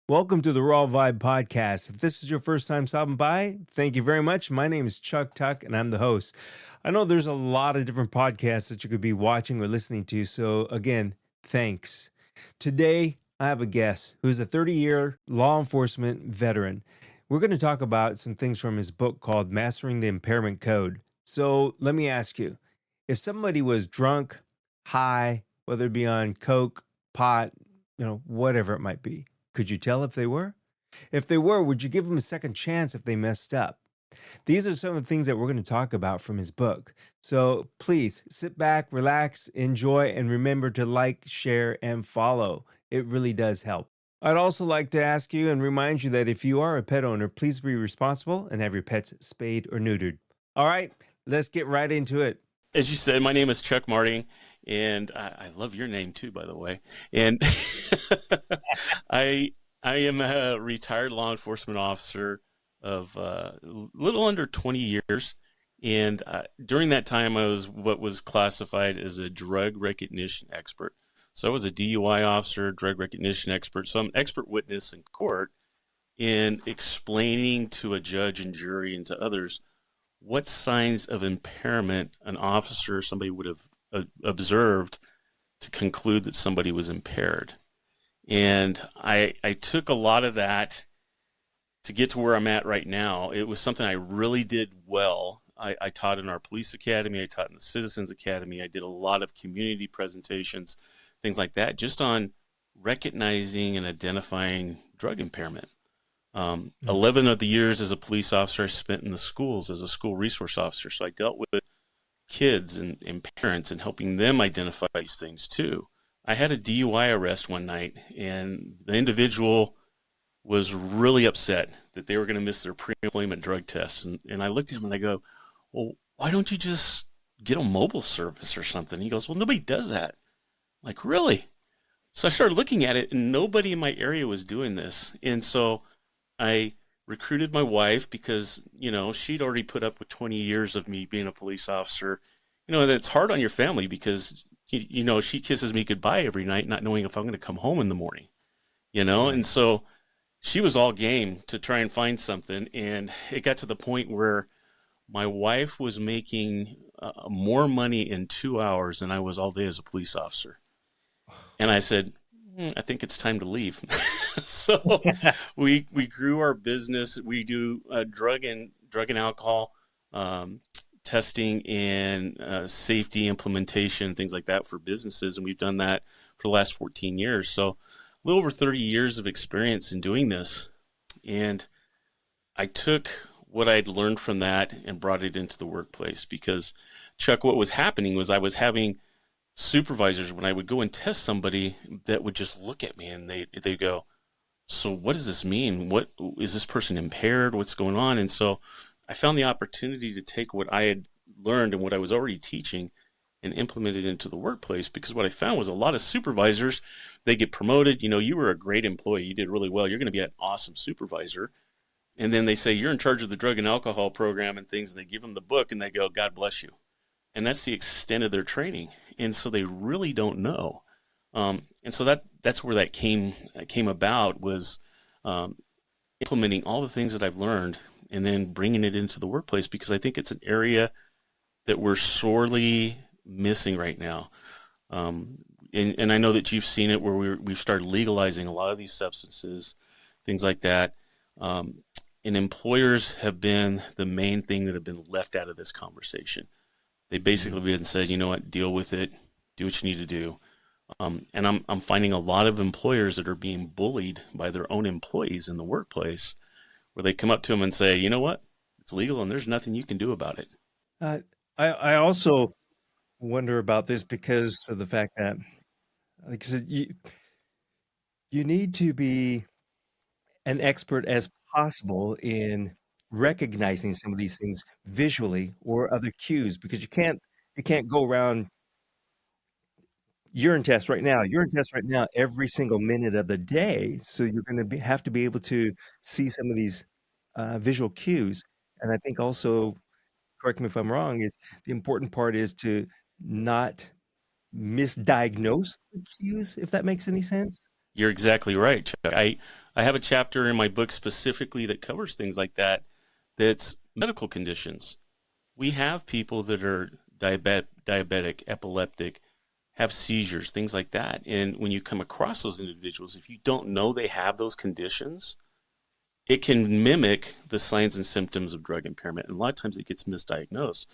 Welcome to the Raw Vibe Podcast. If this is your first time stopping by, thank you very much. My name is Chuck Tuck, and I'm the host. I know there's a lot of different podcasts that you could be watching or listening to, so again, thanks. Today, I have a guest who's a 30-year law enforcement veteran. We're going to talk about some things from his book called Mastering the Impairment Code. So let me ask you, if somebody was drunk, high, whether it be on coke, pot, whatever it might be, could you tell if they were? If they were, would you give them a second chance if they messed up? These are some of the things that we're going to talk about from his book. So please sit back, relax, enjoy, and remember to like, share, and follow. It really does help. I'd also like to ask you and remind you that if you are a pet owner, please be responsible and have your pets spayed or neutered. All right, let's get right into it. As you said, my name is Chuck Marting, and I love your name too, by the way. And I am a retired law enforcement officer of a little under 20 years. And during that time, I was what was classified as a drug recognition expert. So I was a DUI officer, drug recognition expert. So I'm an expert witness in court in explaining to a judge and jury and to others what signs of impairment an officer or somebody would have observed to conclude that somebody was impaired. And I took a lot of that to get to where I'm at right now. It was something I really did well. I taught in our police academy. I taught in the Citizens Academy. I did a lot of community presentations, things like that, just on recognizing and identifying drug impairment. 11 of the years as a police officer I spent in the schools as a school resource officer. So I dealt with kids and parents and helping them identify these things too. I had a DUI arrest one night, and the individual was really upset that they were going to miss their pre-employment drug test. And I looked at him and I go, well, why don't you just get a mobile service or something? He goes, well, nobody does that. I'm like, really? So I started looking at it, and nobody in my area was doing this. And so I recruited my wife because, she'd already put up with 20 years of me being a police officer. And it's hard on your family because, she kisses me goodbye every night, not knowing if I'm going to come home in the morning, Right. And so she was all game to try and find something. And it got to the point where my wife was making more money in 2 hours than I was all day as a police officer. And I said, I think it's time to leave. So we grew our business. We do drug and alcohol testing and safety implementation, things like that for businesses. And we've done that for the last 14 years. So a little over 30 years of experience in doing this. And I took what I'd learned from that and brought it into the workplace because, Chuck, what was happening was I was having supervisors, when I would go and test somebody, that would just look at me and they go, so what does this mean? What is this person impaired? What's going on? And so I found the opportunity to take what I had learned and what I was already teaching and implement it into the workplace, because what I found was a lot of supervisors, they get promoted. You were a great employee. You did really well. You're going to be an awesome supervisor. And then they say, you're in charge of the drug and alcohol program and things. And they give them the book and they go, God bless you. And that's the extent of their training. And so they really don't know. And so that's where that came about, was implementing all the things that I've learned and then bringing it into the workplace, because I think it's an area that we're sorely missing right now. And I know that you've seen it where we've started legalizing a lot of these substances, things like that. And employers have been the main thing that have been left out of this conversation. They basically been said, you know what, deal with it, do what you need to do. And I'm finding a lot of employers that are being bullied by their own employees in the workplace, where they come up to them and say, you know what, it's legal and there's nothing you can do about it. I also wonder about this because of the fact that, like I said, you need to be an expert as possible in recognizing some of these things visually or other cues, because you can't go around urine test right now every single minute of the day. So you're going to have to be able to see some of these visual cues. And I think also, correct me if I'm wrong, is the important part is to not misdiagnose the cues, if that makes any sense. You're exactly right, Chuck. I have a chapter in my book specifically that covers things like that. That's medical conditions. We have people that are diabetic, epileptic, have seizures, things like that. And when you come across those individuals, if you don't know they have those conditions, it can mimic the signs and symptoms of drug impairment. And a lot of times it gets misdiagnosed.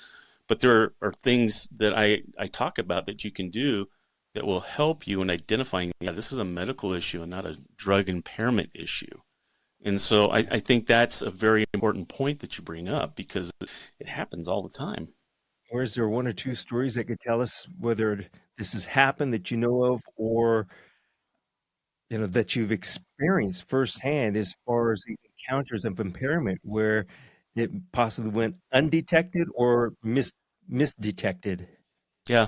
But there are things that I talk about that you can do that will help you in identifying, yeah, this is a medical issue and not a drug impairment issue. And so I think that's a very important point that you bring up, because it happens all the time. Or is there one or two stories that could tell us whether this has happened that you know of, or that you've experienced firsthand as far as these encounters of impairment where it possibly went undetected or misdetected? Yeah.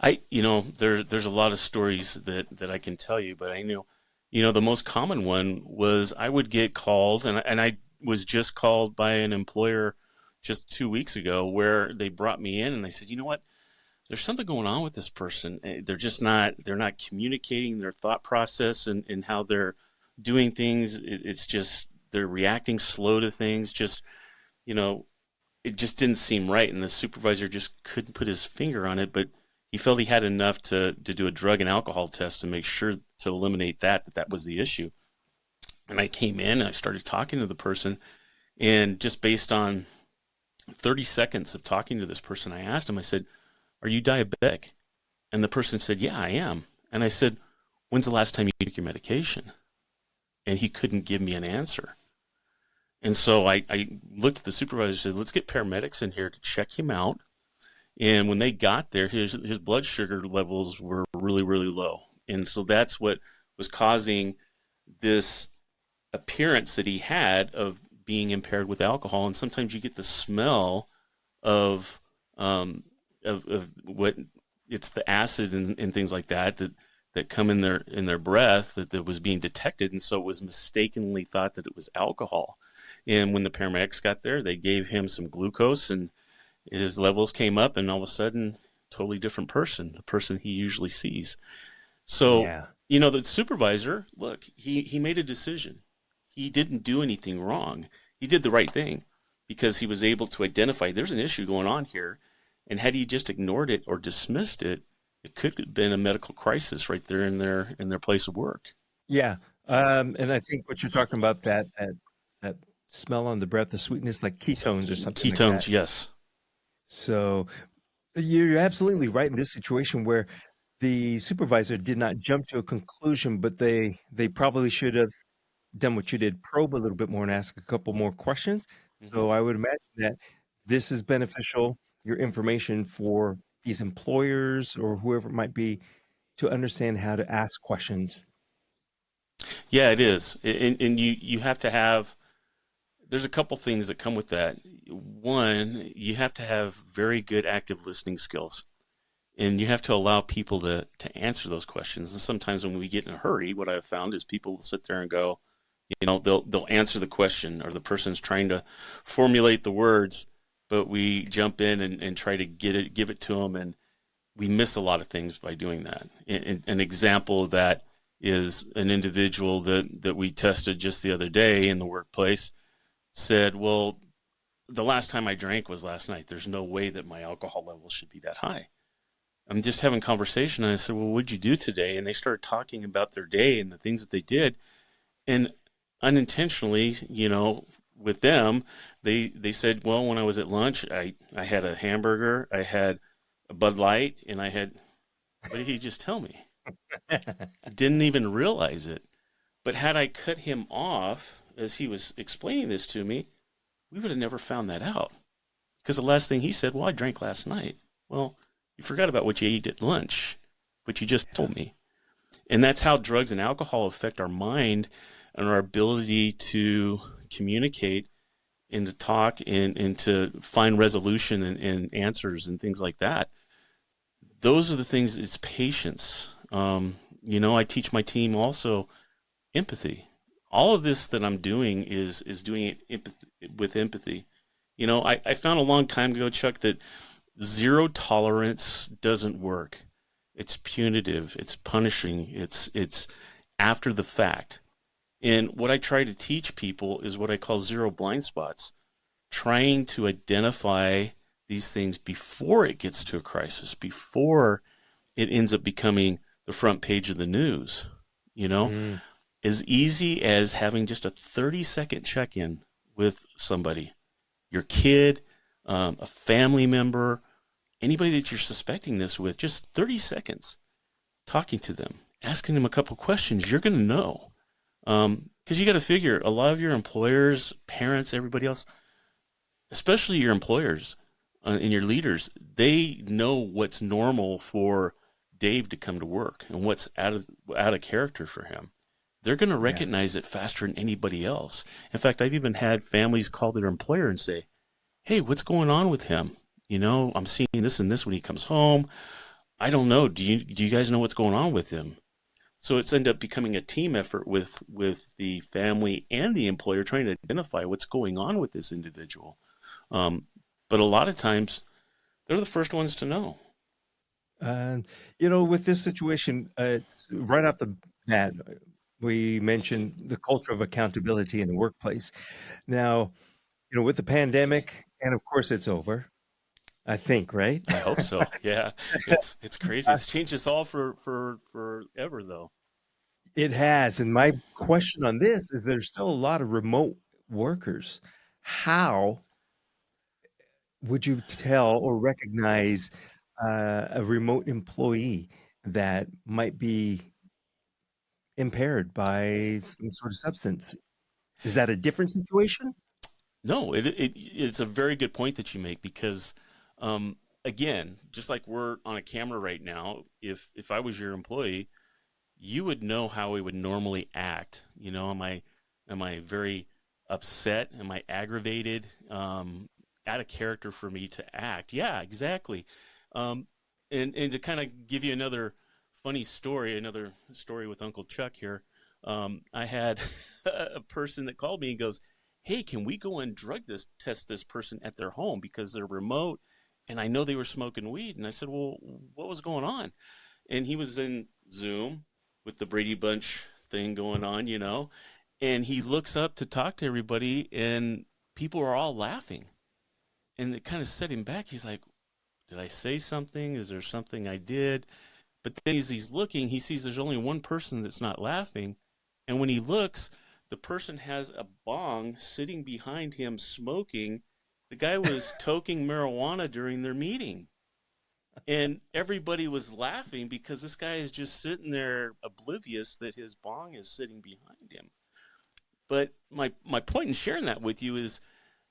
There's a lot of stories that I can tell you, but I know, the most common one was I would get called, and I was just called by an employer just 2 weeks ago, where they brought me in and they said, you know what, there's something going on with this person. They're not communicating their thought process and how they're doing things. It's just, they're reacting slow to things. You know, it just didn't seem right. And the supervisor just couldn't put his finger on it, but he felt he had enough to do a drug and alcohol test to make sure to eliminate that was the issue. And I came in and I started talking to the person, and just based on 30 seconds of talking to this person, I asked him, I said, are you diabetic? And the person said, yeah, I am. And I said, when's the last time you took your medication? And he couldn't give me an answer. And so I looked at the supervisor and said, let's get paramedics in here to check him out. And when they got there, his blood sugar levels were really, really low. And so that's what was causing this appearance that he had of being impaired with alcohol. And sometimes you get the smell of what, it's the acid and things like that come in their breath that was being detected. And so it was mistakenly thought that it was alcohol. And when the paramedics got there, they gave him some glucose, and his levels came up, and all of a sudden, totally different person, the person he usually sees. So, Yeah. The supervisor, look, he made a decision. He didn't do anything wrong. He did the right thing because he was able to identify there's an issue going on here. And had he just ignored it or dismissed it, it could have been a medical crisis right there in their place of work. Yeah. And I think what you're talking about, that smell on the breath, the sweetness, like ketones or something like that. Ketones, yes. So you're absolutely right in this situation where the supervisor did not jump to a conclusion, but they probably should have done what you did, probe a little bit more and ask a couple more questions. Mm-hmm. So I would imagine that this is beneficial, your information, for these employers or whoever it might be, to understand how to ask questions. Yeah, it is. And you have to have, there's a couple things that come with that. One, you have to have very good active listening skills. And you have to allow people to answer those questions. And sometimes when we get in a hurry, what I've found is people will sit there and go, they'll answer the question, or the person's trying to formulate the words, but we jump in and try to give it to them, and we miss a lot of things by doing that. An example of that is an individual that we tested just the other day in the workplace said, well, the last time I drank was last night. There's no way that my alcohol levels should be that high. I'm just having conversation, and I said, well, what'd you do today? And they started talking about their day and the things that they did. And unintentionally, with them, they said, well, when I was at lunch, I had a hamburger, I had a Bud Light, and I had, what did he just tell me? Didn't even realize it. But had I cut him off as he was explaining this to me, we would have never found that out. Because the last thing he said, well, I drank last night. Well, you forgot about what you ate at lunch, but you just told me. And that's how drugs and alcohol affect our mind and our ability to communicate and to talk and to find resolution and answers and things like that. Those are the things, it's patience. I teach my team also empathy. All of this that I'm doing is doing it with empathy. I found a long time ago, Chuck, that zero tolerance doesn't work. It's punitive. It's punishing. It's after the fact. And what I try to teach people is what I call zero blind spots, trying to identify these things before it gets to a crisis, before it ends up becoming the front page of the news. You know, Mm, as easy as having just a 30-second check in with somebody, your kid, a family member, anybody that you're suspecting this with, just 30 seconds talking to them, asking them a couple questions, you're going to know. Because you got to figure a lot of your employers, parents, everybody else, especially your employers and your leaders, they know what's normal for Dave to come to work and what's out of character for him. They're going to yeah. recognize it faster than anybody else. In fact, I've even had families call their employer and say, "Hey, what's going on with him? You know, I'm seeing this and this when he comes home. I don't know. Do you guys know what's going on with him?" So it's ended up becoming a team effort with the family and the employer trying to identify what's going on with this individual. Um, but a lot of times they're the first ones to know. And, with this situation, it's right off the bat, we mentioned the culture of accountability in the workplace. Now, with the pandemic, and of course it's over, I think, right? I hope so. Yeah, it's crazy. It's changed us all for forever though. It has. And my question on this is there's still a lot of remote workers. How would you tell or recognize a remote employee that might be impaired by some sort of substance? Is that a different situation? No, it's a very good point that you make because, again, just like we're on a camera right now, if I was your employee, you would know how we would normally act. You know, am I very upset? Am I aggravated? Out of character for me to act? Yeah, exactly. Um, and to kind of give you another story with Uncle Chuck here. I had a person that called me and goes, "Hey, can we go and drug test this person at their home because they're remote, and I know they were smoking weed." And I said, "Well, what was going on?" And he was in Zoom with the Brady Bunch thing going on, and he looks up to talk to everybody, and people are all laughing, and it kind of set him back. He's like, "Did I say something? Is there something I did?" But then as he's looking, he sees there's only one person that's not laughing, and when he looks, the person has a bong sitting behind him smoking. The guy was toking marijuana during their meeting, and everybody was laughing because this guy is just sitting there oblivious that his bong is sitting behind him. But my point in sharing that with you is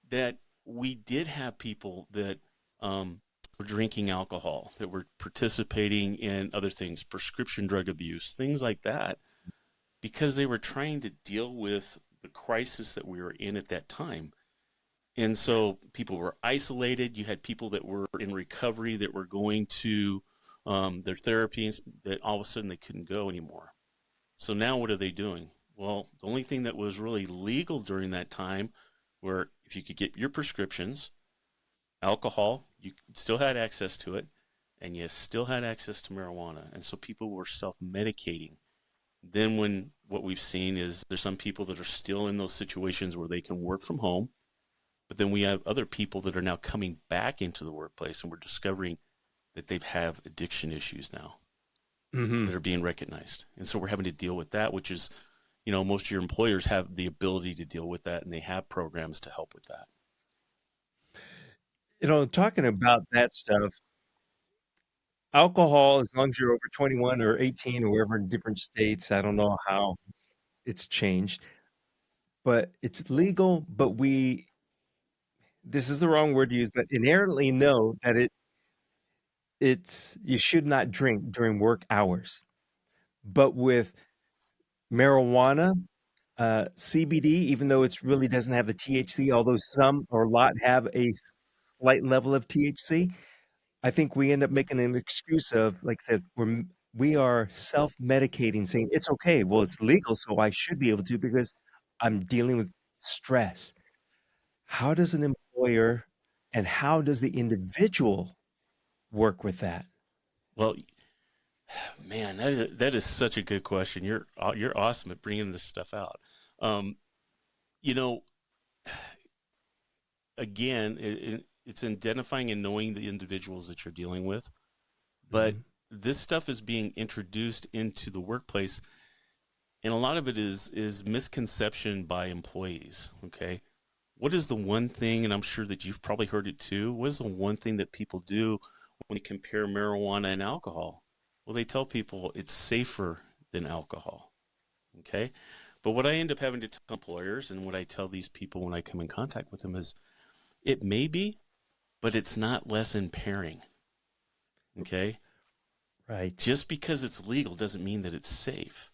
that we did have people that were drinking alcohol, that were participating in other things, prescription drug abuse, things like that, because they were trying to deal with the crisis that we were in at that time. And so people were isolated. You had people that were in recovery that were going to their therapies that all of a sudden they couldn't go anymore. So now what are they doing? Well, the only thing that was really legal during that time were if you could get your prescriptions, alcohol, you still had access to it, and you still had access to marijuana. And so people were self medicating. Then, when what we've seen is there's some people that are still in those situations where they can work from home, but then we have other people that are now coming back into the workplace, and we're discovering that they have addiction issues now Hmm. that are being recognized. And so we're having to deal with that, which is, most of your employers have the ability to deal with that, and they have programs to help with that. Talking about that stuff, alcohol, as long as you're over 21 or 18 or wherever in different states, I don't know how it's changed, but it's legal, but this is the wrong word to use, but inherently know that you should not drink during work hours. But with marijuana, CBD, even though it's really doesn't have the THC, although some or a lot have a slight level of THC, I think we end up making an excuse of, like I said, we are self-medicating, saying it's okay. Well, it's legal, so I should be able to because I'm dealing with stress. How does an employer and how does the individual work with that? Well, man, that is such a good question. You're awesome at bringing this stuff out. Um, you know, again, it's identifying and knowing the individuals that you're dealing with, but Hmm. this stuff is being introduced into the workplace, and a lot of it is misconception by employees. Okay, what is the one thing, and I'm sure that you've probably heard it too, what is the one thing that people do when you compare marijuana and alcohol? Well, they tell people it's safer than alcohol. Okay, but what I end up having to tell employers, and what I tell these people when I come in contact with them, is it may be, but it's not less impairing. Okay, Right. just because it's legal doesn't mean that it's safe.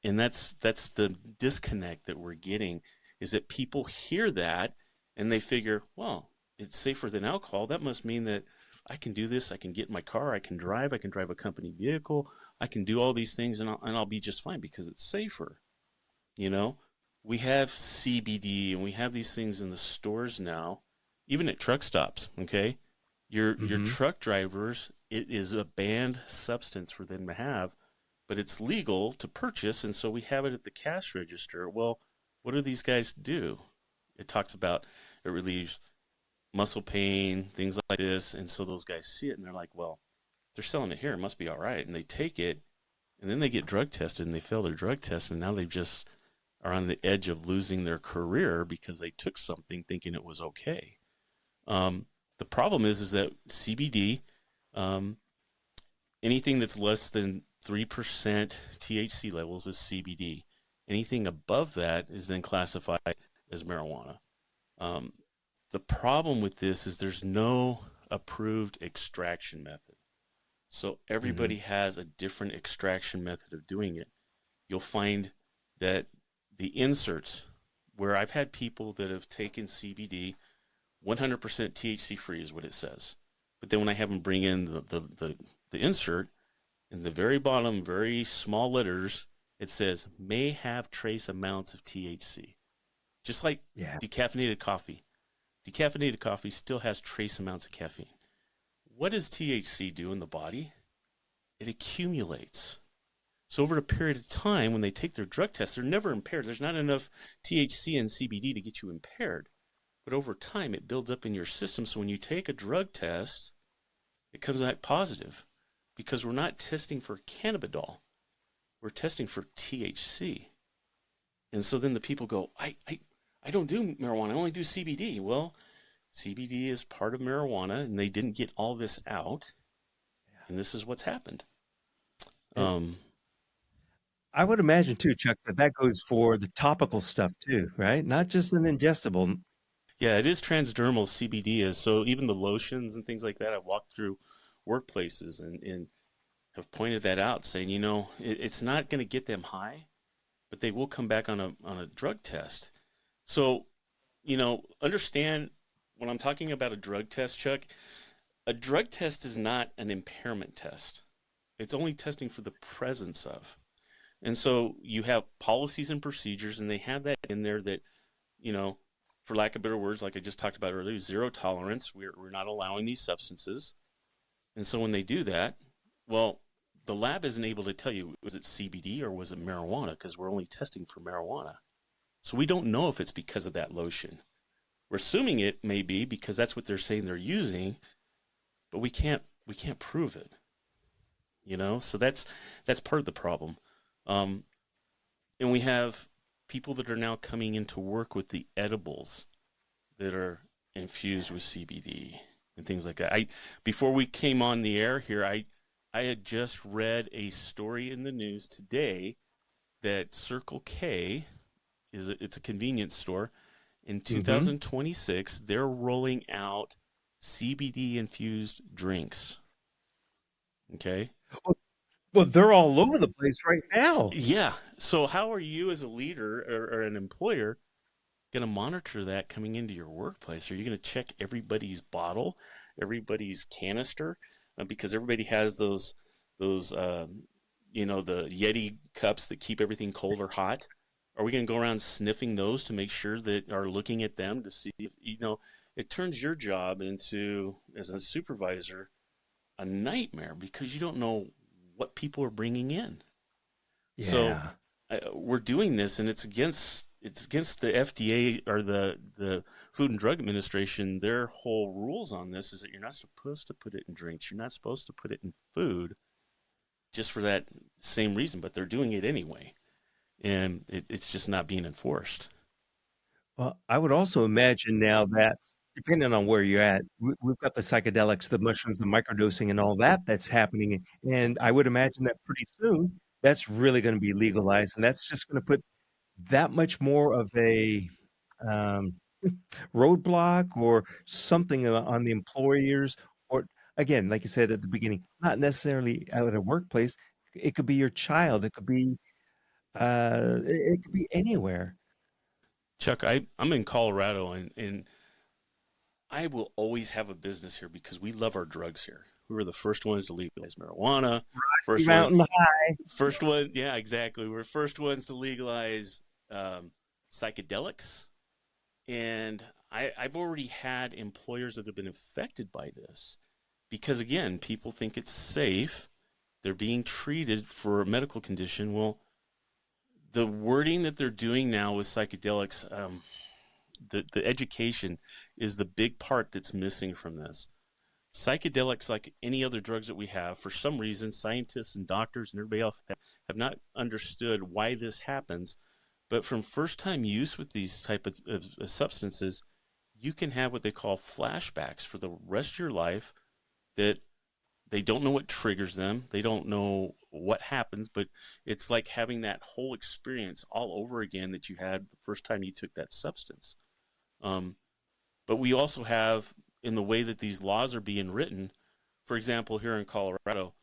And that's the disconnect that we're getting, is that people hear that and they figure, well, it's safer than alcohol. That must mean that I can do this. I can get in my car. I can drive a company vehicle. I can do all these things, and I'll be just fine because it's safer. You know, we have CBD and we have these things in the stores now, even at truck stops. Okay, your Hmm. truck drivers, it is a banned substance for them to have, but it's legal to purchase, and so we have it at the cash register. Well, what do these guys do? It talks about it relieves muscle pain, things like this, and so those guys see it and they're like, well, they're selling it here, it must be all right, and they take it, and then they get drug tested and they fail their drug test, and now they just are on the edge of losing their career because they took something thinking it was okay. Um, the problem is that CBD, um, anything that's less than 3% THC levels is CBD. Anything above that is then classified as marijuana. Um, the problem with this is there's no approved extraction method. So Hmm. everybody has a different extraction method of doing it. You'll find that the inserts, where I've had people that have taken CBD, 100% THC free is what it says. But then when I have them bring in the insert, in the very bottom, very small letters, it says may have trace amounts of THC. Just like Yeah. decaffeinated coffee. Decaffeinated coffee still has trace amounts of caffeine. What does THC do in the body? It accumulates. So over a period of time, when they take their drug tests, they're never impaired. There's not enough THC and CBD to get you impaired. But over time, it builds up in your system. So when you take a drug test, it comes back positive, because we're not testing for cannabidiol. We're testing for THC. And so then the people go, I don't do marijuana. I only do CBD. Well, CBD is part of marijuana, and they didn't get all this out. And this is what's happened. And Um, I would imagine too, Chuck, that that goes for the topical stuff too, right? Not just an ingestible. yeah, it is transdermal, CBD is. So even the lotions and things like that, I've walked through workplaces and have pointed that out, saying, it's not going to get them high, but they will come back on a drug test. So, understand when I'm talking about a drug test, Chuck, a drug test is not an impairment test. It's only testing for the presence of. And so you have policies and procedures, and they have that in there that, you know, for lack of better words, like I just talked about earlier, zero tolerance. We're not allowing these substances. And so when they do that, well, the lab isn't able to tell you, was it CBD or was it marijuana? Because we're only testing for marijuana. So we don't know if it's because of that lotion. We're assuming it may be because that's what they're saying they're using, but we can't prove it. So that's part of the problem. Um, and we have people that are now coming into work with the edibles that are infused with CBD and things like that. I Before we came on the air here, I had just read a story in the news today that Circle K it's a convenience store. In Hmm. 2026, they're rolling out CBD infused drinks. Okay. Well, well, they're all over the place right now. Yeah. So how are you as a leader or an employer going to monitor that coming into your workplace? Are you going to check everybody's bottle, everybody's canister, because everybody has those the Yeti cups that keep everything cold or hot? Are we going to go around sniffing those to make sure that are looking at them to see if, it turns your job into, as a supervisor, a nightmare because you don't know what people are bringing in. So Yeah. we're doing this, and it's against the FDA or the Food and Drug Administration. Their whole rules on this is that you're not supposed to put it in drinks. You're not supposed to put it in food, just for that same reason. But they're doing it anyway, and it's just not being enforced. Well, I would also imagine now that depending on where you're at, we've got the psychedelics, the mushrooms, the microdosing, and all that that's happening. And I would imagine that pretty soon that's really going to be legalized, and that's just going to put that much more of a um, roadblock or something on the employers. Or again, like you said at the beginning, not necessarily out at a workplace. It could be your child. It could be it could be anywhere. Chuck, I'm in Colorado, and I will always have a business here because we love our drugs here. We were the first ones to legalize marijuana. First Mountain ones, High. first one, yeah, exactly. We're first ones to legalize psychedelics, and I've already had employers that have been affected by this because, again, people think it's safe. They're being treated for a medical condition. Well, the wording that they're doing now with psychedelics, the education is the big part that's missing from this. Psychedelics, like any other drugs that we have, for some reason, scientists and doctors and everybody else have not understood why this happens. But from first-time use with these type of substances, you can have what they call flashbacks for the rest of your life that they don't know what triggers them. They don't know what happens, but it's like having that whole experience all over again that you had the first time you took that substance. Um, but we also have, in the way that these laws are being written, for example, here in Colorado,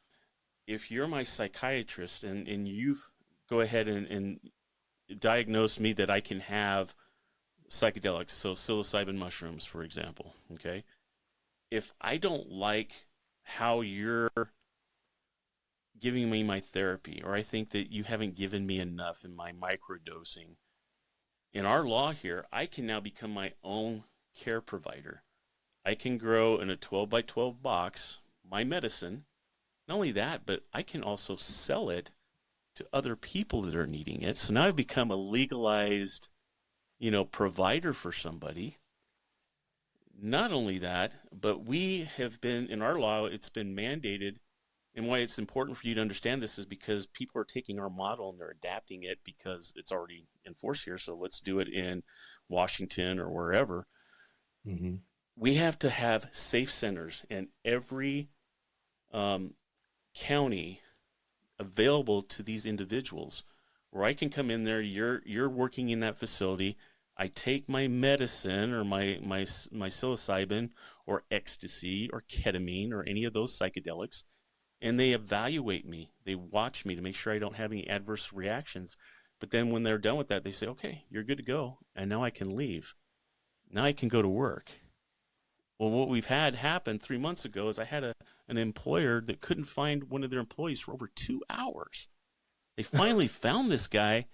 if you're my psychiatrist and you've go ahead and diagnose me that I can have psychedelics, so psilocybin mushrooms, for example, okay? If I don't like how you're giving me my therapy, or I think that you haven't given me enough in my microdosing, in our law here, I can now become my own care provider. I can grow in a 12 by 12 box my medicine. Not only that, but I can also sell it to other people that are needing it. So now I've become a legalized, provider for somebody. Not only that, but we have been, in our law, it's been mandated. And why it's important for you to understand this is because people are taking our model and they're adapting it because it's already in force here. So let's do it in Washington or wherever. Hmm. We have to have safe centers in every um, county available to these individuals where I can come in there. You're working in that facility. I take my medicine or my psilocybin or ecstasy or ketamine or any of those psychedelics, and they evaluate me. They watch me to make sure I don't have any adverse reactions. But then when they're done with that, they say, "Okay, you're good to go," and now I can leave. Now I can go to work. Well, what we've had happen 3 months ago is I had an employer that couldn't find one of their employees for over 2 hours. They finally found this guy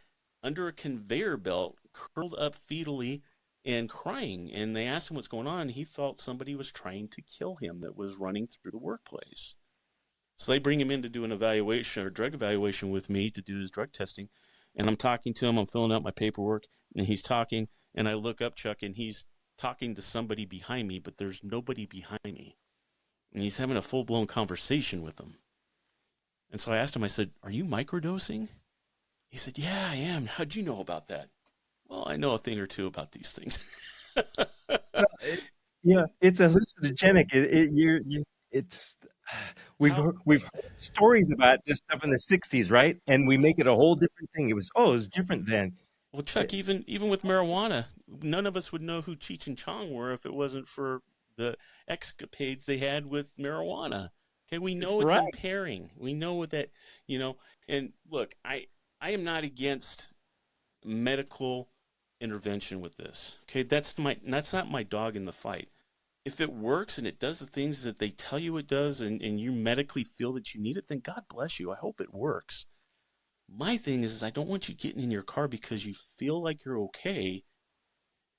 under a conveyor belt, curled up fetally and crying. And they asked him what's going on. He felt somebody was trying to kill him that was running through the workplace. So they bring him in to do an evaluation or drug evaluation with me to do his drug testing. And I'm talking to him, I'm filling out my paperwork, and he's talking. And I look up, Chuck, and he's talking to somebody behind me, but there's nobody behind me. And he's having a full blown conversation with them. And so I asked him, I said, "Are you microdosing?" He said, "Yeah, I am. How'd you know about that?" "Well, I know a thing or two about these things." Well, yeah, it's hallucinogenic. It's How we've heard stories about this stuff in the '60s, right? And we make it a whole different thing. It was different then. Well, Eh, Chuck, even with marijuana, none of us would know who Cheech and Chong were if it wasn't for the escapades they had with marijuana. Okay, we know it's Right. impairing. We know that, you know. And look, I am not against medical intervention with this. Okay, that's not my dog in the fight. If it works and it does the things that they tell you it does, and you medically feel that you need it, then God bless you. I hope it works. My thing is I don't want you getting in your car because you feel like you're okay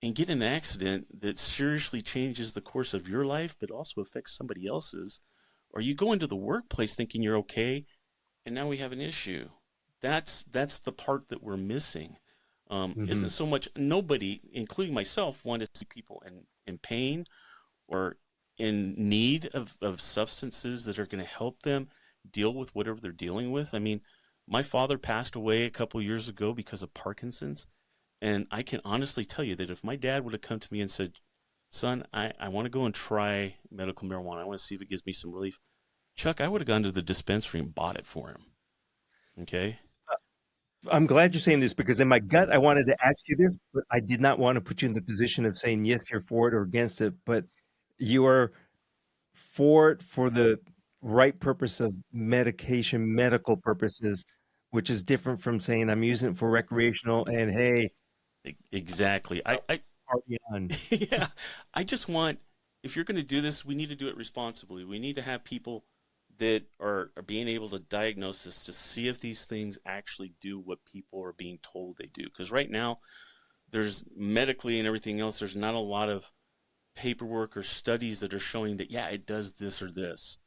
and get in an accident that seriously changes the course of your life, but also affects somebody else's. Or you go into the workplace thinking you're okay, and now we have an issue. That's the part that we're missing. Hmm. Isn't so much nobody, including myself, want to see people in pain or in need of substances that are going to help them deal with whatever they're dealing with. I mean, my father passed away a couple years ago because of Parkinson's. And I can honestly tell you that if my dad would have come to me and said, son, I want to go and try medical marijuana, I want to see if it gives me some relief. Chuck, I would have gone to the dispensary and bought it for him. Okay. I'm glad you're saying this because in my gut, I wanted to ask you this, but I did not want to put you in the position of saying yes, you're for it or against it. But you are for it for the right purpose of medication, medical purposes, which is different from saying I'm using it for recreational and hey, Exactly. party on. Yeah, I just want, if you're going to do this, we need to do it responsibly. We need to have people that are being able to diagnose this to see if these things actually do what people are being told they do. Because right now, there's medically and everything else, there's not a lot of paperwork or studies that are showing that, yeah, it does this or this.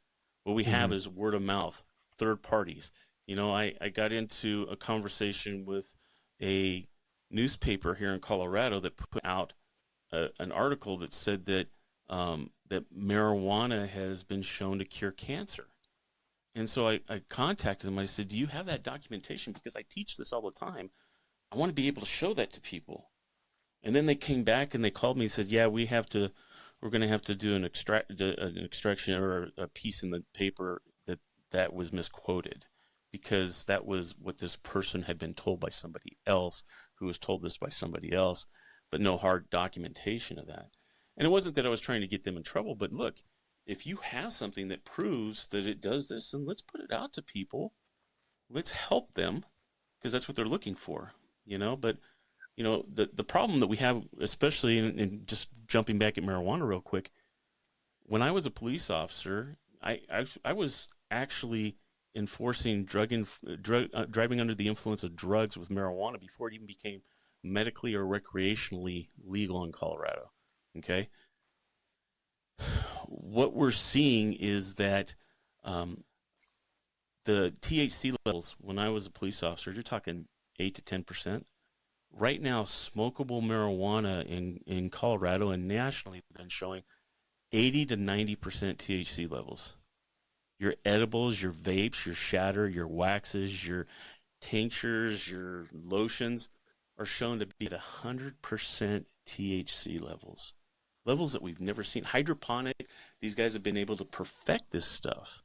What we have Hmm. is word of mouth, third parties. I got into a conversation with a newspaper here in Colorado that put out an article that said that marijuana has been shown to cure cancer. And so I contacted them. I said, "Do you have that documentation? Because I teach this all the time. I want to be able to show that to people." And then they came back and they called me and said, "Yeah, we're going to have to do an extraction or a piece in the paper that was misquoted." Because that was what this person had been told by somebody else, who was told this by somebody else, but no hard documentation of that. And it wasn't that I was trying to get them in trouble, but look, if you have something that proves that it does this, then let's put it out to people. Let's help them because that's what they're looking for, But the problem that we have, especially in just jumping back at marijuana real quick, when I was a police officer, I was actually enforcing driving under the influence of drugs with marijuana before it even became medically or recreationally legal in Colorado. Okay, what we're seeing is that um, the THC levels when I was a police officer, you're talking 8 to 10%. Right now, smokable marijuana in Colorado and nationally has been showing 80 to 90% THC levels. Your edibles, your vapes, your shatter, your waxes, your tinctures, your lotions are shown to be at 100% THC levels. Levels that we've never seen. Hydroponic, these guys have been able to perfect this stuff.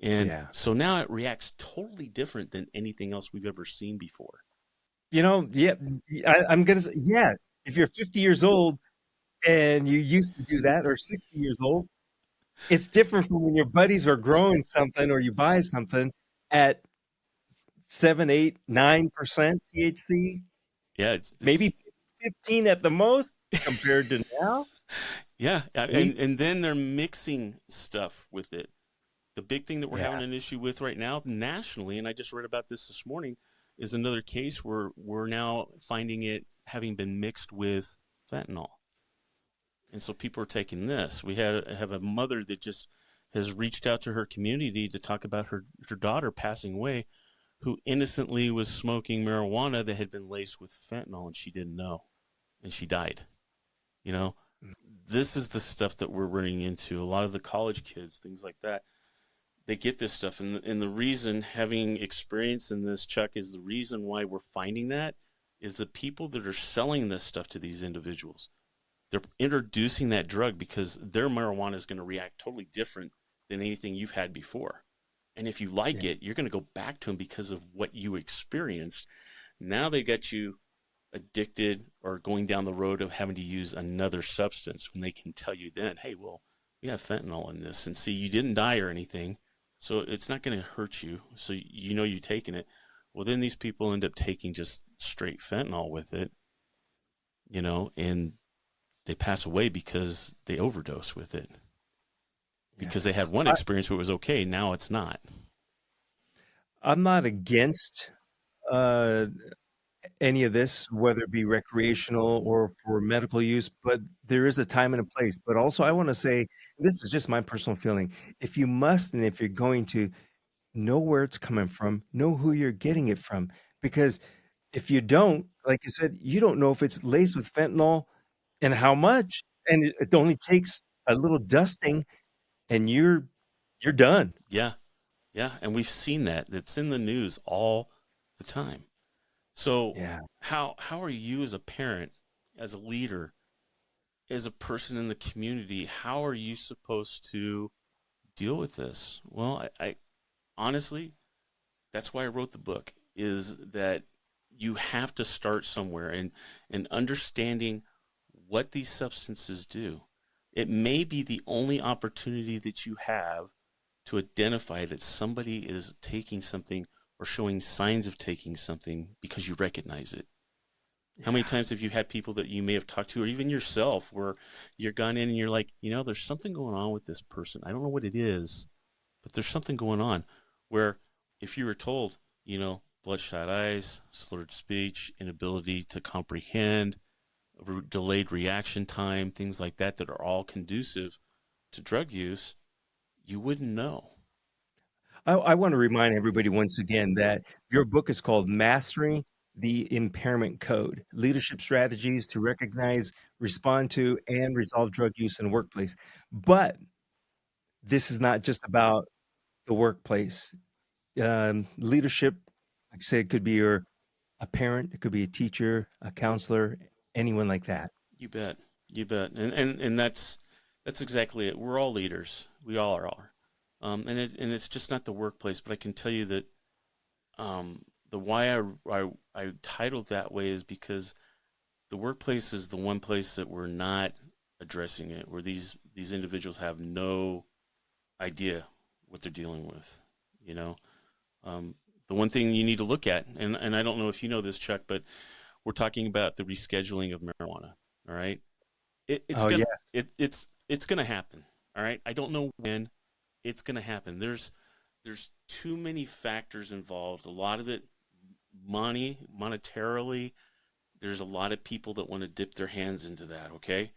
And Yeah. so now it reacts totally different than anything else we've ever seen before. Yeah, I'm gonna say, yeah. If you're 50 years old and you used to do that, or 60 years old, it's different from when your buddies are growing something or you buy something at 7, 8, 9% THC, Yeah, it's maybe 15 at the most compared to now. yeah, Eight. and then they're mixing stuff with it. The big thing that we're Yeah. having an issue with right now nationally, and I just read about this morning, is another case where we're now finding it having been mixed with fentanyl. And so people are taking this. We have a mother that just has reached out to her community to talk about her daughter passing away, who innocently was smoking marijuana that had been laced with fentanyl and she didn't know. And she died. You know, this is the stuff that we're running into. A lot of the college kids, things like that, they get this stuff. And the reason, having experience in this, Chuck, is the reason why we're finding that is the people that are selling this stuff to these individuals. They're introducing that drug because their marijuana is going to react totally different than anything you've had before. And if you like Yeah. it, you're going to go back to them because of what you experienced. Now they got you addicted or going down the road of having to use another substance when they can tell you then, hey, well, we have fentanyl in this. And see, you didn't die or anything. So it's not going to hurt you. So you know you're taking it. Well, then these people end up taking just straight fentanyl with it, and they pass away because they overdose with it. Yeah. Because they had one I, experience where it was okay, now it's not. I'm not against uh, any of this, whether it be recreational or for medical use, but there is a time and a place. But also, I want to say, this is just my personal feeling. If you must, and if you're going to know where it's coming from, know who you're getting it from, because if you don't, like you said, you don't know if it's laced with fentanyl and how much, and it only takes a little dusting, and you're done. Yeah, yeah, and we've seen that. It's in the news all the time. So Yeah. how are you as a parent, as a leader, as a person in the community, how are you supposed to deal with this? Well, I honestly, that's why I wrote the book, is that you have to start somewhere and understanding what these substances do. It may be the only opportunity that you have to identify that somebody is taking something or showing signs of taking something because you recognize it. How many Yeah. times have you had people that you may have talked to, or even yourself, where you're gone in and you're like, there's something going on with this person. I don't know what it is, but there's something going on. Where if you were told, bloodshot eyes, slurred speech, inability to comprehend, delayed reaction time, things like that, that are all conducive to drug use, you wouldn't know. I want to remind everybody once again that your book is called Mastering the Impairment Code: Leadership Strategies to Recognize, Respond to, and Resolve Drug Use in the Workplace. But this is not just about the workplace. Leadership, like I said, it could be a parent, it could be a teacher, a counselor, anyone like that. You bet. You bet. And that's exactly it. We're all leaders. We all are. And it's just not the workplace, but I can tell you that the why I titled that way is because the workplace is the one place that we're not addressing it, where these individuals have no idea what they're dealing with. You know, um, the one thing you need to look at, and I don't know if you know this, Chuck, but we're talking about the rescheduling of marijuana. All right, it's Oh, gonna yeah. it's gonna happen. All right, I don't know when it's gonna happen. There's too many factors involved. A lot of it monetarily. There's a lot of people that want to dip their hands into that. Okay,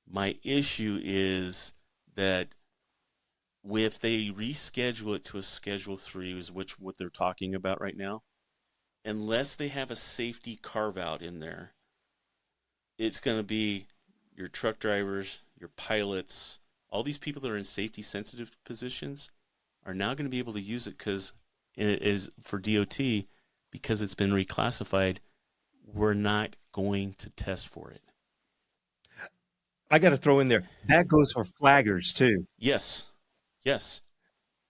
my issue is that if they reschedule it to a Schedule 3, is which what they're talking about right now, unless they have a safety carve out in there, it's going to be your truck drivers, your pilots, all these people that are in safety sensitive positions are now going to be able to use it because it is for DOT because it's been reclassified. We're not going to test for it. I got to throw in there that goes for flaggers too. Yes, yes,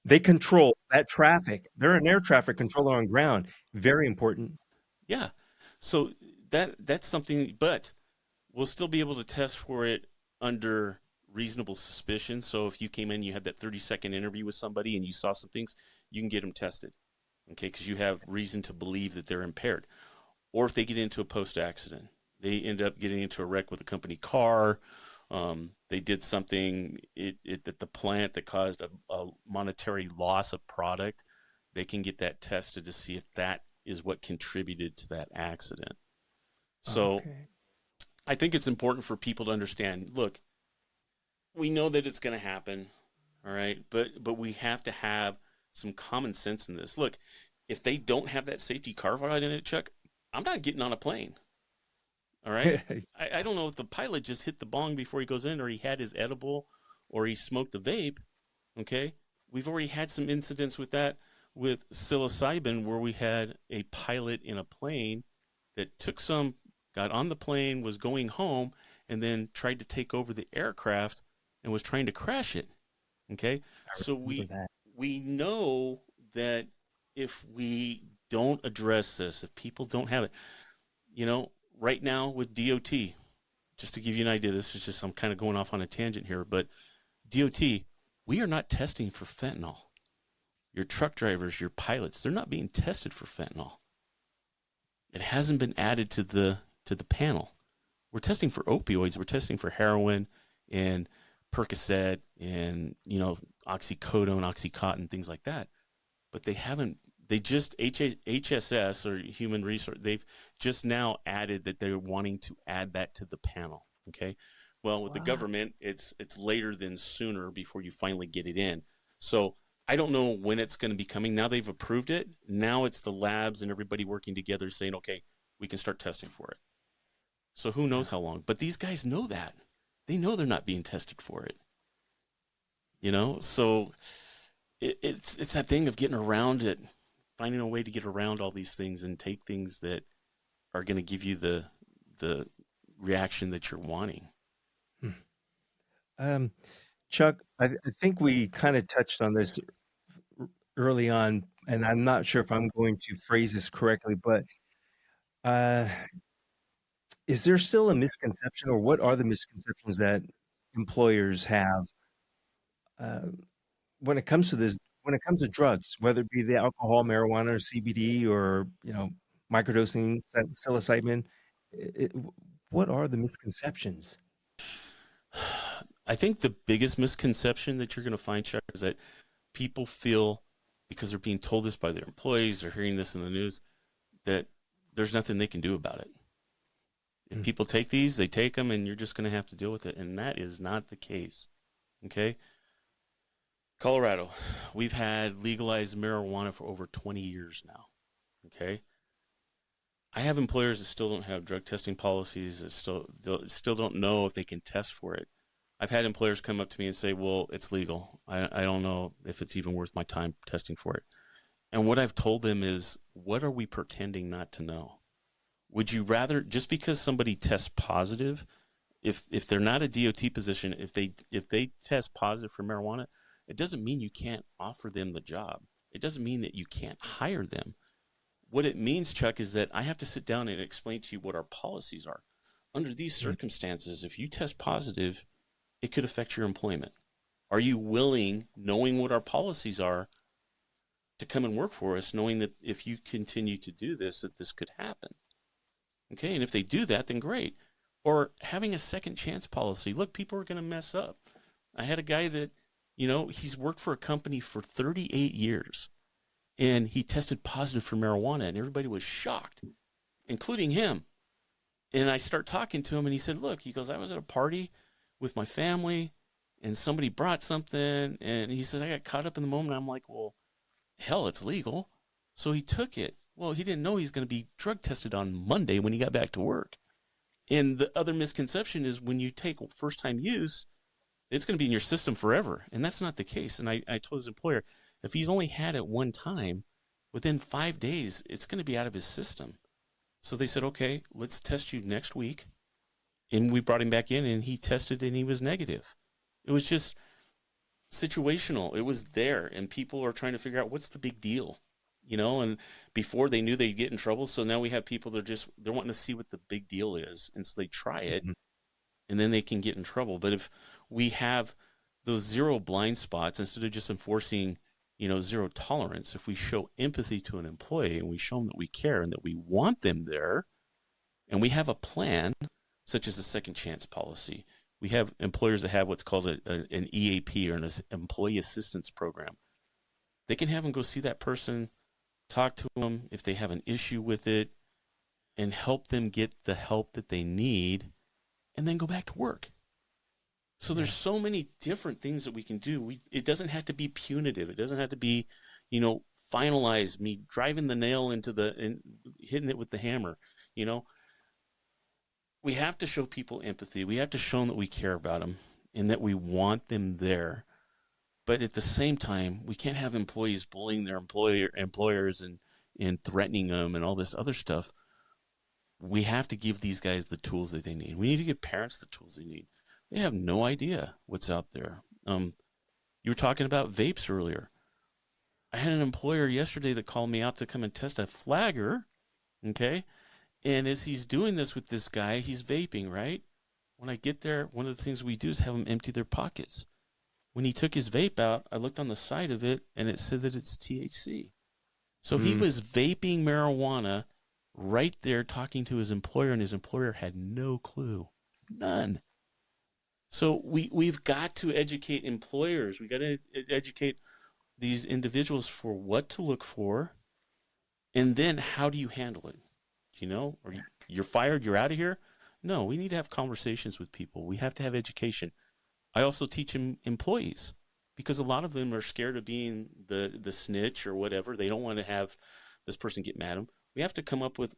They control that traffic. They're an air traffic controller on ground. Very important. yeah. So that's something, but we'll still be able to test for it under reasonable suspicion. So if you came in, you had that 30-second interview with somebody and you saw some things, you can get them tested, okay, because you have reason to believe that they're impaired. Or if they get into a post-accident, they end up getting into a wreck with a company car. They did something at the plant that caused a monetary loss of product. They can get that tested to see if that is what contributed to that accident. So Okay. I think it's important for people to understand. Look, we know that it's going to happen, all right, but we have to have some common sense in this. Look, if they don't have that safety carve out in it, Chuck, I'm not getting on a plane. All right. I don't know if the pilot just hit the bong before he goes in, or he had his edible, or he smoked a vape. Okay. We've already had some incidents with that with psilocybin, where we had a pilot in a plane that took some, got on the plane, was going home, and then tried to take over the aircraft and was trying to crash it. Okay. I So remember we that. we know that if we don't address this, if people don't have it, right now with DOT, just to give you an idea, this is just, I'm kind of going off on a tangent here, but DOT, we are not testing for fentanyl. Your truck drivers, your pilots, they're not being tested for fentanyl. It hasn't been added to the panel. We're testing for opioids. We're testing for heroin and Percocet and oxycodone, oxycontin, things like that. But they haven't. They just HSS or Human Resource. They've just now added that they're wanting to add that to the panel. Okay. Well, with the Wow. government, it's later than sooner before you finally get it in. So I don't know when it's going to be coming. Now they've approved it. Now it's the labs and everybody working together saying, okay, we can start testing for it. So who Yeah. knows how long? But these guys know that. They know they're not being tested for it. So it's that thing of getting around it, finding a way to get around all these things and take things that are going to give you the reaction that you're wanting. Hmm. Um, Chuck, I think we kind of touched on this early on, and I'm not sure if I'm going to phrase this correctly, but uh, is there still a misconception, or what are the misconceptions that employers have uh, when it comes to this? When it comes to drugs, whether it be the alcohol, marijuana, or CBD, or microdosing, psilocybin, what are the misconceptions? I think the biggest misconception that you're going to find, Chuck, is that people feel because they're being told this by their employees or hearing this in the news that there's nothing they can do about it. If Mm. people take these, they take them, and you're just going to have to deal with it. And that is not the case. Okay? Colorado, we've had legalized marijuana for over 20 years now. Okay? I have employers that still don't have drug testing policies, that still don't know if they can test for it. I've had employers come up to me and say, well, it's legal. I don't know if it's even worth my time testing for it. And what I've told them is, what are we pretending not to know? Would you rather, just because somebody tests positive, if they're not a DOT position, if they test positive for marijuana, it doesn't mean you can't offer them the job. It doesn't mean that you can't hire them. What it means, Chuck, is that I have to sit down and explain to you what our policies are. Under these Mm. circumstances, if you test positive, it could affect your employment. Are you willing, knowing what our policies are, to come and work for us, knowing that if you continue to do this, that this could happen? Okay, and if they do that, then great. Or having a second chance policy. Look, people are going to mess up. I had a guy that, he's worked for a company for 38 years, and he tested positive for marijuana, and everybody was shocked, including him. And I start talking to him, and he said, look, he goes, I was at a party with my family, and somebody brought something, and he said, I got caught up in the moment. I'm like, well, hell, it's legal. So he took it. Well, he didn't know he's going to be drug tested on Monday when he got back to work. And the other misconception is when you take first time use, it's going to be in your system forever. And that's not the case. And I told his employer, if he's only had it one time, within 5 days, it's going to be out of his system. So they said, okay, let's test you next week. And we brought him back in, and he tested, and he was negative. It was just situational. It was there, and people are trying to figure out what's the big deal, and before they knew they'd get in trouble. So now we have people that they're wanting to see what the big deal is. And so they try it, Mhm. and then they can get in trouble. But if we have those zero blind spots, instead of just enforcing, zero tolerance, if we show empathy to an employee and we show them that we care and that we want them there, and we have a plan, such as a second chance policy. We have employers that have what's called an EAP, or an employee assistance program. They can have them go see that person, talk to them if they have an issue with it, and help them get the help that they need, and then go back to work. So Yeah. there's so many different things that we can do. It doesn't have to be punitive. It doesn't have to be, finalize me driving the nail into and hitting it with the hammer. You know, we have to show people empathy. We have to show them that we care about them and that we want them there. But at the same time, we can't have employees bullying their employers and threatening them and all this other stuff. We have to give these guys the tools that they need. We need to give parents the tools they need. They have no idea what's out there. You were talking about vapes earlier. I had an employer yesterday that called me out to come and test a flagger. Okay. And as he's doing this with this guy, he's vaping, right? When I get there, one of the things we do is have them empty their pockets. When he took his vape out, I looked on the side of it and it said that it's THC. So he Mm. was vaping marijuana right there talking to his employer, and his employer had no clue. None. So we've got to educate employers. We got to educate these individuals for what to look for, and then how do you handle it? You're fired, you're out of here? No, we need to have conversations with people. We have to have education. I also teach employees because a lot of them are scared of being the snitch or whatever. They don't want to have this person get mad at them. We have to come up with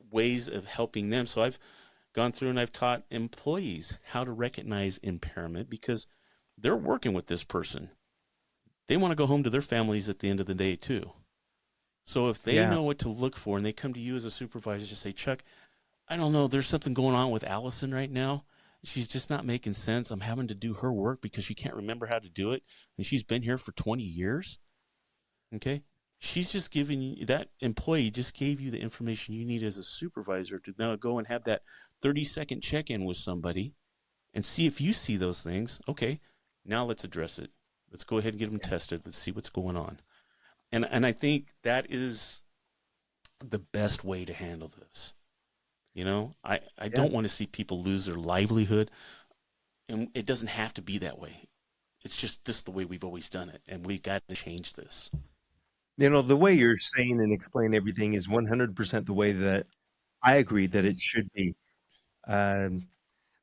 ways of helping them. So I've gone through and I've taught employees how to recognize impairment because they're working with this person. They want to go home to their families at the end of the day too. So if they Yeah. know what to look for and they come to you as a supervisor, just say, Chuck, I don't know, there's something going on with Allison right now. She's just not making sense. I'm having to do her work because she can't remember how to do it. And she's been here for 20 years. Okay. She's just giving you, that employee just gave you the information you need as a supervisor to now go and have that 30-second check in with somebody and see if you see those things. Okay. Now let's address it. Let's go ahead and get them tested. Let's see what's going on. And I think that is the best way to handle this. I Yeah. don't want to see people lose their livelihood, and it doesn't have to be that way. It's just this the way we've always done it, and we've got to change this. The way you're saying and explain everything is 100% the way that I agree that it should be. Um,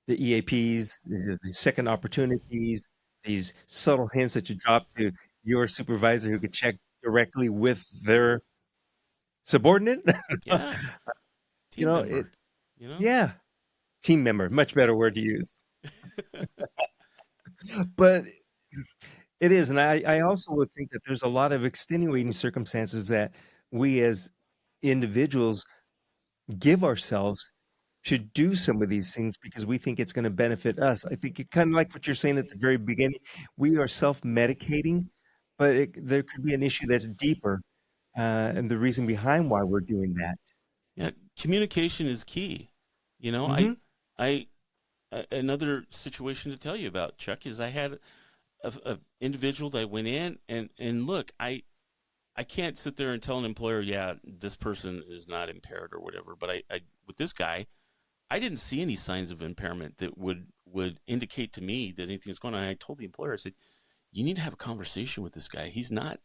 the EAPs, the second opportunities, these subtle hints that you drop to your supervisor who could check directly with their subordinate. Yeah, you team know, member. it, You know, yeah, team member, much better word to use. But it is. And I also would think that there's a lot of extenuating circumstances that we as individuals give ourselves to do some of these things because we think it's going to benefit us. I think it kind of like what you're saying at the very beginning. We are self-medicating, but there could be an issue that's deeper, and the reason behind why we're doing that. yeah. Communication is key. You know, Hmm. I, another situation to tell you about, Chuck, is I had a individual that went in and look, I can't sit there and tell an employer, yeah, this person is not impaired or whatever. But I with this guy, I didn't see any signs of impairment that would indicate to me that anything was going on. I told the employer, I said, you need to have a conversation with this guy. He's not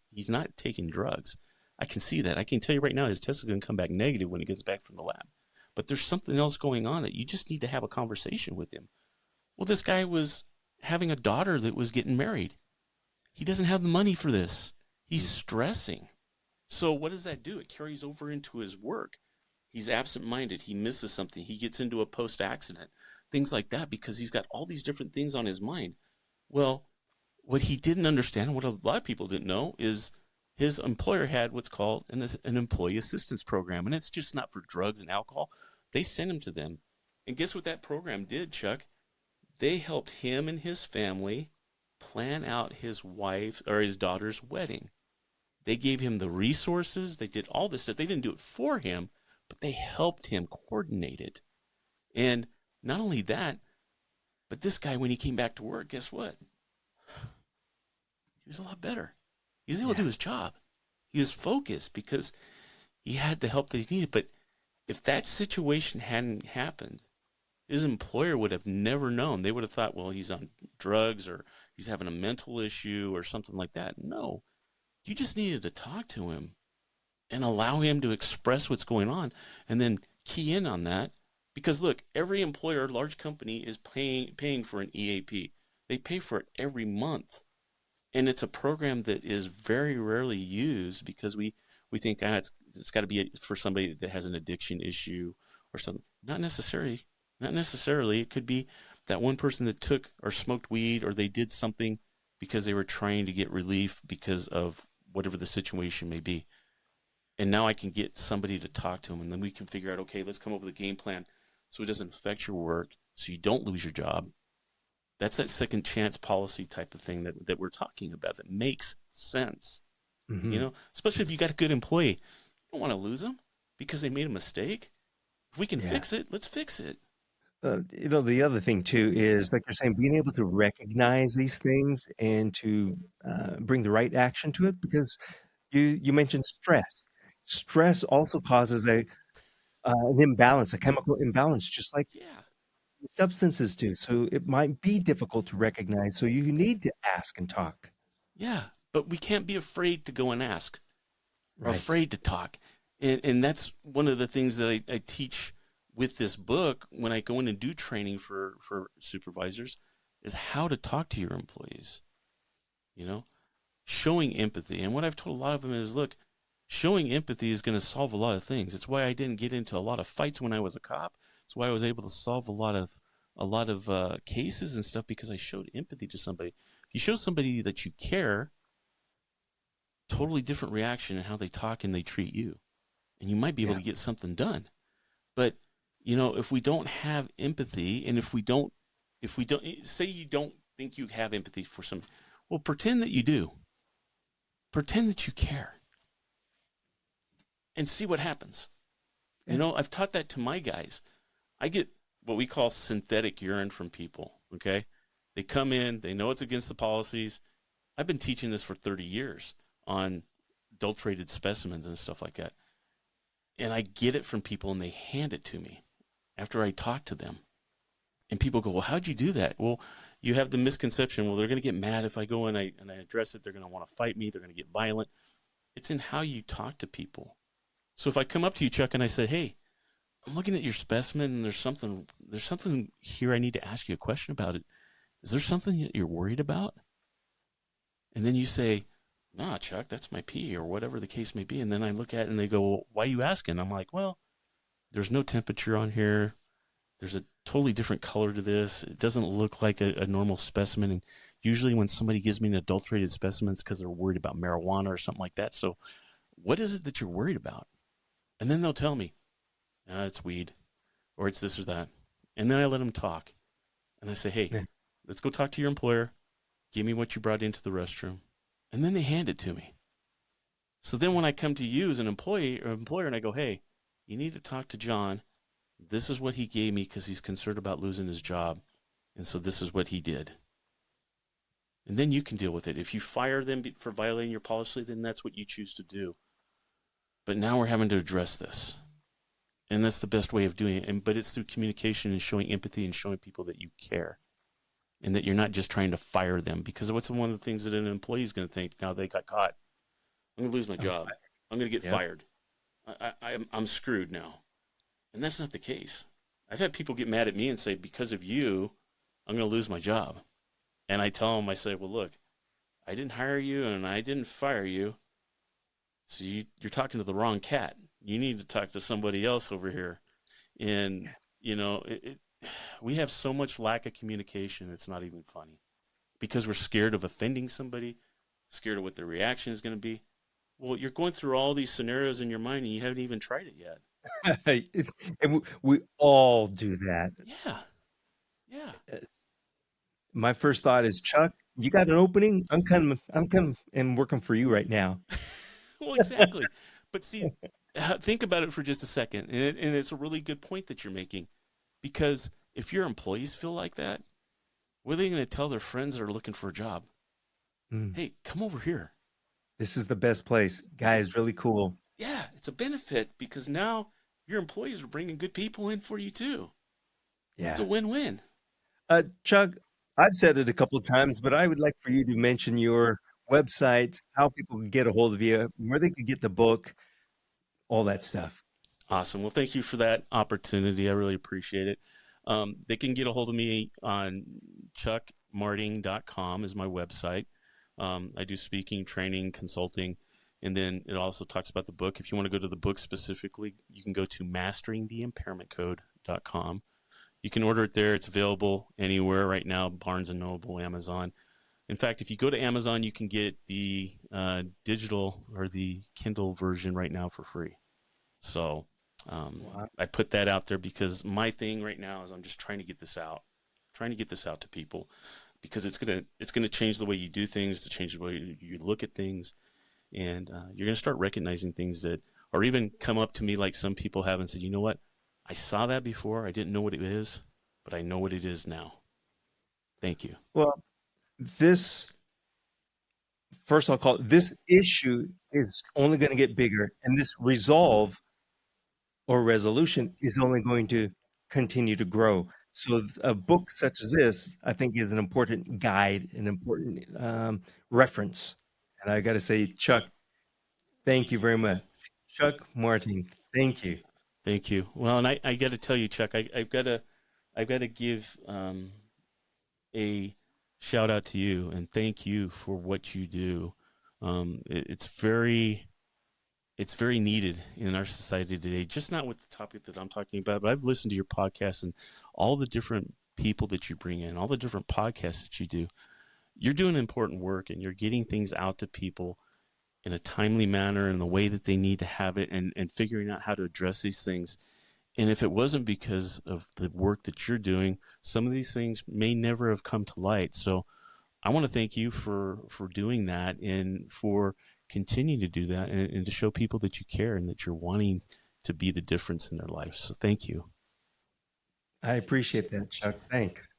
taking drugs. I can see that. I can tell you right now, his test is going to come back negative when he gets back from the lab. But there's something else going on that you just need to have a conversation with him. Well, this guy was having a daughter that was getting married. He doesn't have the money for this. He's stressing. So what does that do? It carries over into his work. He's absent-minded. He misses something. He gets into a post-accident, things like that, because he's got all these different things on his mind. Well, what he didn't understand, what a lot of people didn't know, is his employer had what's called an employee assistance program, and it's just not for drugs and alcohol. They sent him to them. And guess what that program did, Chuck? They helped him and his family plan out his wife or his daughter's wedding. They gave him the resources. They did all this stuff. They didn't do it for him, but they helped him coordinate it. And not only that, but this guy, when he came back to work, guess what? He was a lot better. He was able to Yeah. do his job. He was focused because he had the help that he needed. But if that situation hadn't happened, his employer would have never known. They would have thought, well, he's on drugs or he's having a mental issue or something like that. No, you just needed to talk to him and allow him to express what's going on and then key in on that. Because look, every employer, large company is paying for an EAP. They pay for it every month. And it's a program that is very rarely used because we think it's got to be for somebody that has an addiction issue or something. Not necessarily. Not necessarily. It could be that one person that took or smoked weed or they did something because they were trying to get relief because of whatever the situation may be. And now I can get somebody to talk to them, and then we can figure out, okay, let's come up with a game plan so it doesn't affect your work, so you don't lose your job. That's that second chance policy type of thing that we're talking about that makes sense. Hmm. Especially if you got a good employee. You don't want to lose them because they made a mistake. If we can Yeah. fix it, let's fix it. The other thing too is, like you're saying, being able to recognize these things and to bring the right action to it. Because you mentioned stress. Stress also causes an imbalance, a chemical imbalance, just like Yeah, substances do. So it might be difficult to recognize. So you need to ask and talk. yeah. But we can't be afraid to go and ask or Right. afraid to talk. And that's one of the things that I teach with this book when I go in and do training for supervisors is how to talk to your employees. you know, showing empathy. And what I've told a lot of them is, look, showing empathy is going to solve a lot of things. It's why I didn't get into a lot of fights when I was a cop. It's why I was able to solve a lot of cases and stuff, because I showed empathy to somebody. If you show somebody that you care, totally different reaction in how they talk and they treat you, and you might be able Yeah. to get something done. But if we don't have empathy, and if we don't say you don't think you have empathy for some, well, pretend that you do. Pretend that you care and see what happens. Yeah. I've taught that to my guys. I get what we call synthetic urine from people. Okay. They come in, they know it's against the policies. I've been teaching this for 30 years on adulterated specimens and stuff like that. And I get it from people, and they hand it to me after I talk to them. And people go, well, how'd you do that? Well, you have the misconception, well, they're going to get mad if I go and I address it. They're going to want to fight me. They're going to get violent. It's in how you talk to people. So if I come up to you, Chuck, and I say, hey, I'm looking at your specimen, and there's something here I need to ask you a question about it. Is there something that you're worried about? And then you say, nah, Chuck, that's my pee, or whatever the case may be. And then I look at it and they go, well, why are you asking? I'm like, well, there's no temperature on here. There's a totally different color to this. It doesn't look like a normal specimen. And usually when somebody gives me an adulterated specimen, it's because they're worried about marijuana or something like that. So what is it that you're worried about? And then they'll tell me, it's weed, or it's this or that. And then I let them talk. And I say, hey, Yeah. let's go talk to your employer. Give me what you brought into the restroom. And then they hand it to me. So then when I come to you as an employee or employer and I go, hey, you need to talk to John. This is what he gave me because he's concerned about losing his job. And so this is what he did. And then you can deal with it. If you fire them for violating your policy, then that's what you choose to do. But now we're having to address this. And that's the best way of doing it. But it's through communication and showing empathy and showing people that you care and that you're not just trying to fire them. Because what's one of the things that an employee is going to think? Now they got caught. I'm going to lose my I'm job. fine. I'm going to get Yep. fired. I'm screwed now. And that's not the case. I've had people get mad at me and say, because of you, I'm going to lose my job. And I tell them, I say, well, look, I didn't hire you and I didn't fire you. So you're talking to the wrong cat. You need to talk to somebody else over here. And, we have so much lack of communication, it's not even funny. Because we're scared of offending somebody, scared of what their reaction is going to be. Well, you're going through all these scenarios in your mind and you haven't even tried it yet. It's, and we all do that. Yeah. Yeah. It's- My first thought is, Chuck, you got an opening? I'm coming and working for you right now. Well, exactly. But see, think about it for just a second. And it's a really good point that you're making. Because if your employees feel like that, what are they going to tell their friends that are looking for a job? Mm, Hey, come over here. this is the best place. Guy is really cool. Yeah, it's a benefit because now your employees are bringing good people in for you too. It's a Yeah. win-win. Chuck, I've said it a couple of times, but I would like for you to mention your website, how people can get a hold of you, where they could get the book, all that stuff. Awesome. Well, thank you for that opportunity. I really appreciate it. They can get a hold of me on chuckmarting.com is my website. I do speaking, training, consulting, and then it also talks about the book. If you want to go to the book specifically, you can go to masteringtheimpairmentcode.com. You can order it there. It's available anywhere right now, Barnes & Noble, Amazon. In fact, if you go to Amazon, you can get the digital or the Kindle version right now for free. So Wow. I put that out there because my thing right now is I'm just trying to get this out, to people because it's gonna change the way you do things, to change the way you look at things, and you're gonna start recognizing things that, or even come up to me like some people have and said, you know what, I saw that before, I didn't know what it is, but I know what it is now. Thank you. Well, this first I'll call it, this issue is only going to get bigger, and this resolve or resolution is only going to continue to grow. So, a book such as this, I think, is an important guide, an important reference. And I got to say, Chuck, thank you very much. Chuck Marting, thank you. Thank you. Well, and I got to tell you, Chuck, I've got to give a shout out to you and thank you for what you do. It's very needed in our society today. Just not with the topic that I'm talking about, but I've listened to your podcast and all the different people that you bring in, all the different podcasts that you do. You're doing important work and you're getting things out to people in a timely manner in the way that they need to have it, and figuring out how to address these things. And if it wasn't because of the work that you're doing, some of these things may never have come to light. So I want to thank you for doing that and for continuing to do that, and to show people that you care and that you're wanting to be the difference in their life. So thank you. I appreciate that, Chuck. Thanks.